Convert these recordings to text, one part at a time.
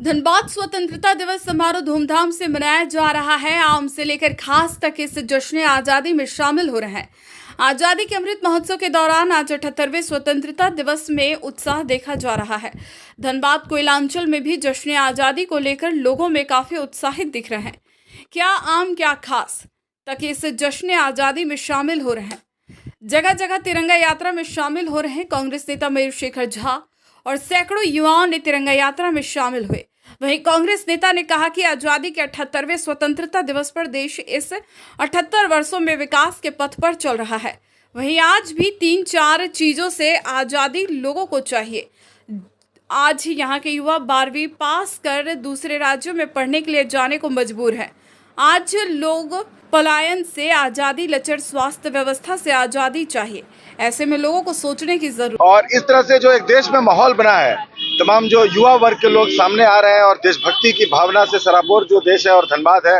धनबाद स्वतंत्रता दिवस समारोह धूमधाम से मनाया जा रहा है। आम से लेकर खास तक इस जश्न आजादी में शामिल हो रहे हैं। आजादी के अमृत महोत्सव के दौरान आज 78वें स्वतंत्रता दिवस में उत्साह देखा जा रहा है। धनबाद कोयलांचल में भी जश्न आजादी को लेकर लोगों में काफी उत्साहित दिख रहे हैं। क्या आम क्या खास तक इस जश्न आजादी में शामिल हो रहे हैं। जगह जगह तिरंगा यात्रा में शामिल हो रहे हैं। कांग्रेस नेता मयूर झा और सैकड़ों युवाओं ने तिरंगा यात्रा में शामिल हुए। वहीं कांग्रेस नेता ने कहा कि आजादी के 78वें स्वतंत्रता दिवस पर देश इस 78 वर्षों में विकास के पथ पर चल रहा है। वहीं आज भी 3-4 चीजों से आजादी लोगों को चाहिए। आज यहाँ के युवा 12वीं पास कर दूसरे राज्यों में पढ़ने के लिए जाने को मजबूर हैं। आज लोग पलायन से आजादी, लचर स्वास्थ्य व्यवस्था से आजादी चाहिए। ऐसे में लोगों को सोचने की जरूरत। और इस तरह से जो एक देश में माहौल बना है, तमाम जो युवा वर्ग के लोग सामने आ रहे हैं और देशभक्ति की भावना से सराबोर जो देश है और धनबाद है,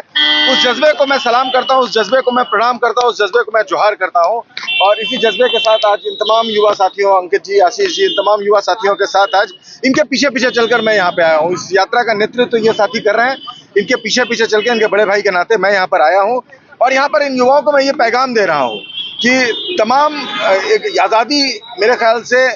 उस जज्बे को मैं सलाम करता हूं, उस जज्बे को मैं प्रणाम करता हूं, उस जज्बे को मैं जोहार करता हूं। और इसी जज्बे के साथ आज इन तमाम युवा साथियों, अंकित जी, आशीष जी, इन तमाम युवा साथियों के साथ आज इनके पीछे पीछे चलकर मैं यहाँ पे आया हूँ। इस यात्रा का नेतृत्व ये साथी कर रहे हैं। इनके पीछे पीछे चल के इनके बड़े भाई के नाते मैं यहाँ पर आया हूँ और यहाँ पर इन युवाओं को मैं ये पैगाम दे रहा हूँ कि तमाम एक आज़ादी, मेरे ख्याल से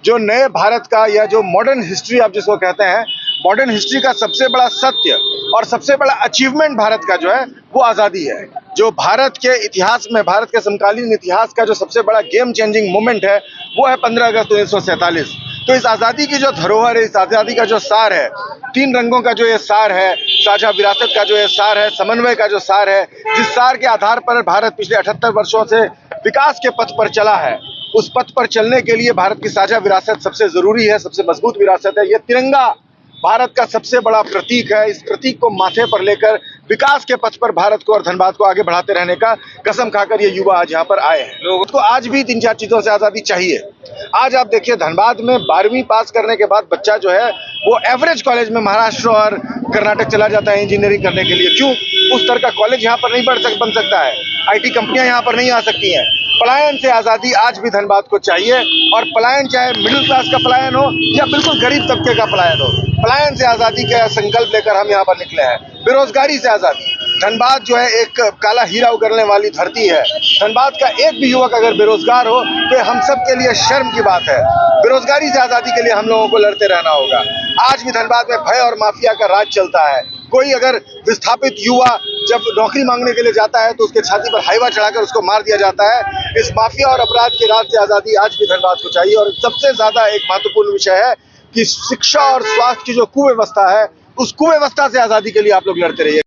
जो नए भारत का या जो मॉडर्न हिस्ट्री आप जिसको कहते हैं, मॉडर्न हिस्ट्री का सबसे बड़ा सत्य और सबसे बड़ा अचीवमेंट भारत का जो है वो आज़ादी है। जो भारत के इतिहास में, भारत के समकालीन इतिहास का जो सबसे बड़ा गेम चेंजिंग मोमेंट है वो है 15 अगस्त 1947। तो इस आज़ादी की जो धरोहर है, इस आज़ादी का जो सार है, 3 रंगों का जो ये सार है, साझा विरासत का जो ये सार है, समन्वय का जो सार है, जिस सार के आधार पर भारत पिछले 78 वर्षों से विकास के पथ पर चला है, उस पथ पर चलने के लिए भारत की साझा विरासत सबसे जरूरी है, सबसे मजबूत विरासत है। ये तिरंगा भारत का सबसे बड़ा प्रतीक है। इस प्रतीक को माथे पर लेकर विकास के पथ पर भारत को और धनबाद को आगे बढ़ाते रहने का कसम खाकर ये युवा आज यहाँ पर आए हैं। लोगों को आज भी 3-4 चीजों से आजादी चाहिए। आज आप देखिए, धनबाद में 12वीं पास करने के बाद बच्चा जो है वो एवरेज कॉलेज में महाराष्ट्र और कर्नाटक चला जाता है इंजीनियरिंग करने के लिए। क्यों? उस तरह का कॉलेज यहाँ पर नहीं बन सकता है। IT कंपनियां यहाँ पर नहीं आ सकती हैं। पलायन से आज़ादी आज भी धनबाद को चाहिए। और पलायन चाहे मिडिल क्लास का पलायन हो या बिल्कुल गरीब तबके का पलायन हो, पलायन से आज़ादी का संकल्प लेकर हम यहाँ पर निकले हैं। बेरोजगारी से आज़ादी। धनबाद जो है एक काला हीरा उगलने वाली धरती है। धनबाद का एक भी युवक अगर बेरोजगार हो तो हम सब के लिए शर्म की बात है। बेरोजगारी से आज़ादी के लिए हम लोगों को लड़ते रहना होगा। आज भी धनबाद में भय और माफिया का राज चलता है। कोई अगर विस्थापित युवा जब नौकरी मांगने के लिए जाता है तो उसके छाती पर हाईवा चढ़ाकर उसको मार दिया जाता है। इस माफिया और अपराध के राज से आज़ादी आज भी धनबाद को चाहिए। और सबसे ज्यादा एक महत्वपूर्ण विषय है कि शिक्षा और स्वास्थ्य की जो कुव्यवस्था है, उस कुव्यवस्था से आज़ादी के लिए आप लोग लड़ते रहिए।